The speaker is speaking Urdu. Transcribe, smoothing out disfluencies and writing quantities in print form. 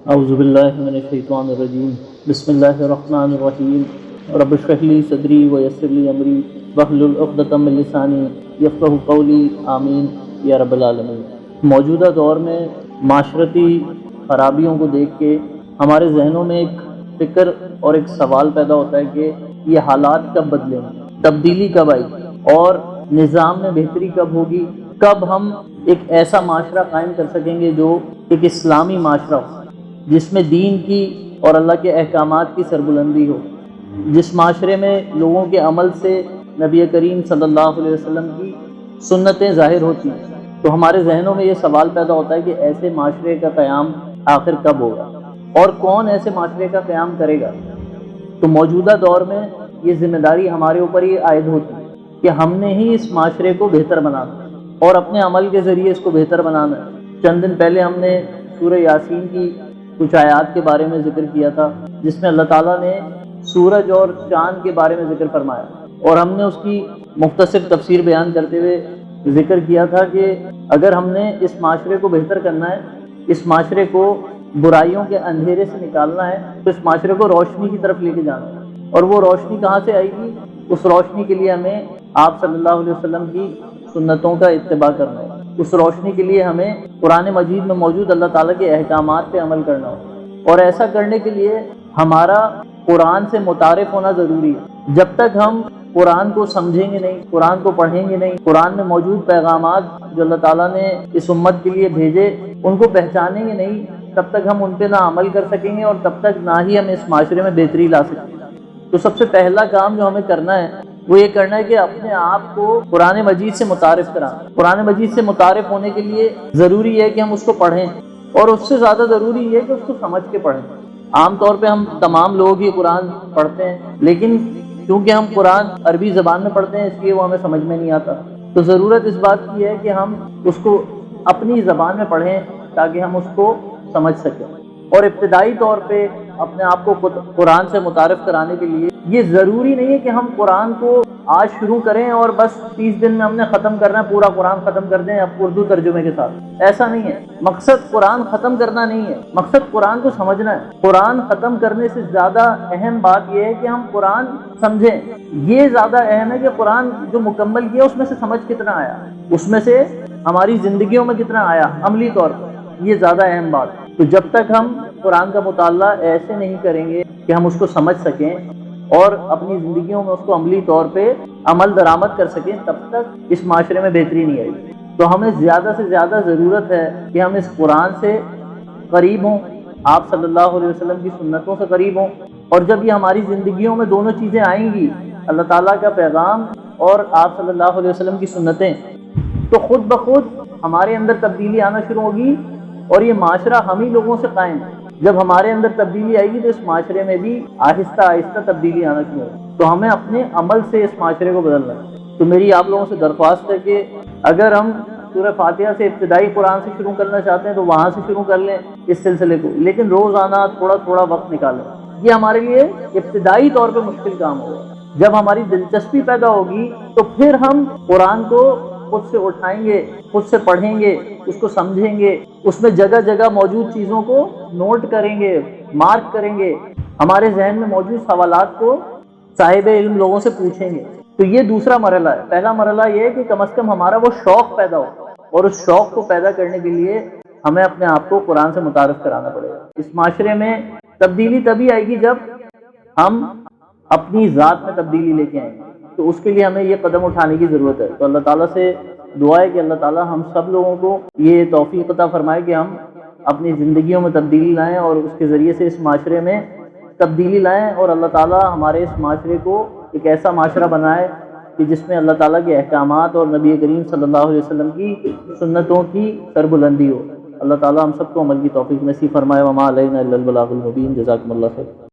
اعوذ باللہ من الشیطان الرجیم بسم اللہ الرحمن الرحیم رب اشرح لی صدری ویسر لی امری واحلل عقدۃ من لسانی یفقہوا قولی آمین یا رب العالمین۔ موجودہ دور میں معاشرتی خرابیوں کو دیکھ کے ہمارے ذہنوں میں ایک فکر اور ایک سوال پیدا ہوتا ہے کہ یہ حالات کب بدلیں گے، تبدیلی کب آئی اور نظام میں بہتری کب ہوگی، کب ہم ایک ایسا معاشرہ قائم کر سکیں گے جو ایک اسلامی معاشرہ ہو، جس میں دین کی اور اللہ کے احکامات کی سربلندی ہو، جس معاشرے میں لوگوں کے عمل سے نبی کریم صلی اللہ علیہ وسلم کی سنتیں ظاہر ہوتی ہیں۔ تو ہمارے ذہنوں میں یہ سوال پیدا ہوتا ہے کہ ایسے معاشرے کا قیام آخر کب ہوگا اور کون ایسے معاشرے کا قیام کرے گا۔ تو موجودہ دور میں یہ ذمہ داری ہمارے اوپر ہی عائد ہوتی ہے کہ ہم نے ہی اس معاشرے کو بہتر بنانا اور اپنے عمل کے ذریعے اس کو بہتر بنانا ہے۔ چند دن پہلے ہم نے سورہ یاسین کی کچھ آیات کے بارے میں ذکر کیا تھا، جس میں اللہ تعالیٰ نے سورج اور چاند کے بارے میں ذکر فرمایا، اور ہم نے اس کی مختصر تفسیر بیان کرتے ہوئے ذکر کیا تھا کہ اگر ہم نے اس معاشرے کو بہتر کرنا ہے، اس معاشرے کو برائیوں کے اندھیرے سے نکالنا ہے، تو اس معاشرے کو روشنی کی طرف لے کے جانا ہے۔ اور وہ روشنی کہاں سے آئے گی؟ اس روشنی کے لیے ہمیں آپ صلی اللہ علیہ وسلم کی سنتوں کا اتباع کرنا ہے۔ اس روشنی کے لیے ہمیں قرآن مجید میں موجود اللہ تعالیٰ کے احکامات پہ عمل کرنا ہو، اور ایسا کرنے کے لیے ہمارا قرآن سے متعارف ہونا ضروری ہے۔ جب تک ہم قرآن کو سمجھیں گے نہیں، قرآن کو پڑھیں گے نہیں، قرآن میں موجود پیغامات جو اللہ تعالیٰ نے اس امت کے لیے بھیجے ان کو پہچانیں گے نہیں، تب تک ہم ان پہ نہ عمل کر سکیں گے اور تب تک نہ ہی ہم اس معاشرے میں بہتری لا سکیں گے۔ تو سب سے پہلا کام جو ہمیں کرنا ہے وہ یہ کرنا ہے کہ اپنے آپ کو قرآن مجید سے متعارف کرانا۔ قرآن مجید سے متعارف ہونے کے لیے ضروری ہے کہ ہم اس کو پڑھیں، اور اس سے زیادہ ضروری ہے کہ اس کو سمجھ کے پڑھیں۔ عام طور پہ ہم تمام لوگ ہی قرآن پڑھتے ہیں، لیکن کیونکہ ہم قرآن عربی زبان میں پڑھتے ہیں اس لیے وہ ہمیں سمجھ میں نہیں آتا۔ تو ضرورت اس بات کی ہے کہ ہم اس کو اپنی زبان میں پڑھیں تاکہ ہم اس کو سمجھ سکیں۔ اور ابتدائی طور پہ اپنے آپ کو قرآن سے متعارف کرانے کے لیے یہ ضروری نہیں ہے کہ ہم قرآن کو آج شروع کریں اور بس 30 دن میں ہم نے ختم کرنا ہے، پورا قرآن ختم کر دیں اب اردو ترجمے کے ساتھ۔ ایسا نہیں ہے۔ مقصد قرآن ختم کرنا نہیں ہے، مقصد قرآن کو سمجھنا ہے۔ قرآن ختم کرنے سے زیادہ اہم بات یہ ہے کہ ہم قرآن سمجھیں۔ یہ زیادہ اہم ہے کہ قرآن جو مکمل کیا اس میں سے سمجھ کتنا آیا، اس میں سے ہماری زندگیوں میں کتنا آیا عملی طور پر، یہ زیادہ اہم بات ہے۔ تو جب تک ہم قرآن کا مطالعہ ایسے نہیں کریں گے کہ ہم اس کو سمجھ سکیں اور اپنی زندگیوں میں اس کو عملی طور پہ عمل درآمد کر سکیں، تب تک اس معاشرے میں بہتری نہیں آئے گی۔ تو ہمیں زیادہ سے زیادہ ضرورت ہے کہ ہم اس قرآن سے قریب ہوں، آپ صلی اللہ علیہ وسلم کی سنتوں سے قریب ہوں، اور جب یہ ہماری زندگیوں میں دونوں چیزیں آئیں گی، اللہ تعالیٰ کا پیغام اور آپ صلی اللہ علیہ وسلم کی سنتیں، تو خود بخود ہمارے اندر تبدیلی آنا شروع ہوگی، اور یہ معاشرہ ہم ہی لوگوں سے قائم ہے۔ جب ہمارے اندر تبدیلی آئے گی تو اس معاشرے میں بھی آہستہ آہستہ تبدیلی آنا شروع ہوگی۔ تو ہمیں اپنے عمل سے اس معاشرے کو بدلنا ہے۔ تو میری آپ لوگوں سے درخواست ہے کہ اگر ہم سورہ فاتحہ سے ابتدائی قرآن سے شروع کرنا چاہتے ہیں تو وہاں سے شروع کر لیں اس سلسلے کو، لیکن روزانہ تھوڑا تھوڑا وقت نکالیں۔ یہ ہمارے لیے ابتدائی طور پہ مشکل کام ہوگا۔ جب ہماری دلچسپی پیدا ہوگی تو پھر ہم قرآن کو خود سے اٹھائیں گے، خود سے پڑھیں گے، اس کو سمجھیں گے، اس میں جگہ جگہ موجود چیزوں کو نوٹ کریں گے، مارک کریں گے، ہمارے ذہن میں موجود سوالات کو صاحب علم لوگوں سے پوچھیں گے۔ تو یہ دوسرا مرحلہ ہے۔ پہلا مرحلہ یہ ہے کہ کم از کم ہمارا وہ شوق پیدا ہو، اور اس شوق کو پیدا کرنے کے لیے ہمیں اپنے آپ کو قرآن سے متعارف کرانا پڑے گا۔ اس معاشرے میں تبدیلی تبھی آئے گی جب ہم اپنی ذات میں تبدیلی لے کے آئیں گے، تو اس کے لیے ہمیں یہ قدم اٹھانے کی ضرورت ہے۔ تو اللہ تعالیٰ سے دعا ہے کہ اللہ تعالیٰ ہم سب لوگوں کو یہ توفیق عطا فرمائے کہ ہم اپنی زندگیوں میں تبدیلی لائیں اور اس کے ذریعے سے اس معاشرے میں تبدیلی لائیں، اور اللہ تعالیٰ ہمارے اس معاشرے کو ایک ایسا معاشرہ بنائے کہ جس میں اللہ تعالیٰ کے احکامات اور نبی کریم صلی اللہ علیہ وسلم کی سنتوں کی سربلندی ہو۔ اللہ تعالیٰ ہم سب کو عمل کی توفیق نصیب فرمائے۔ وما علینا الا البلاغ المبین۔ جزاکم اللہ خیر۔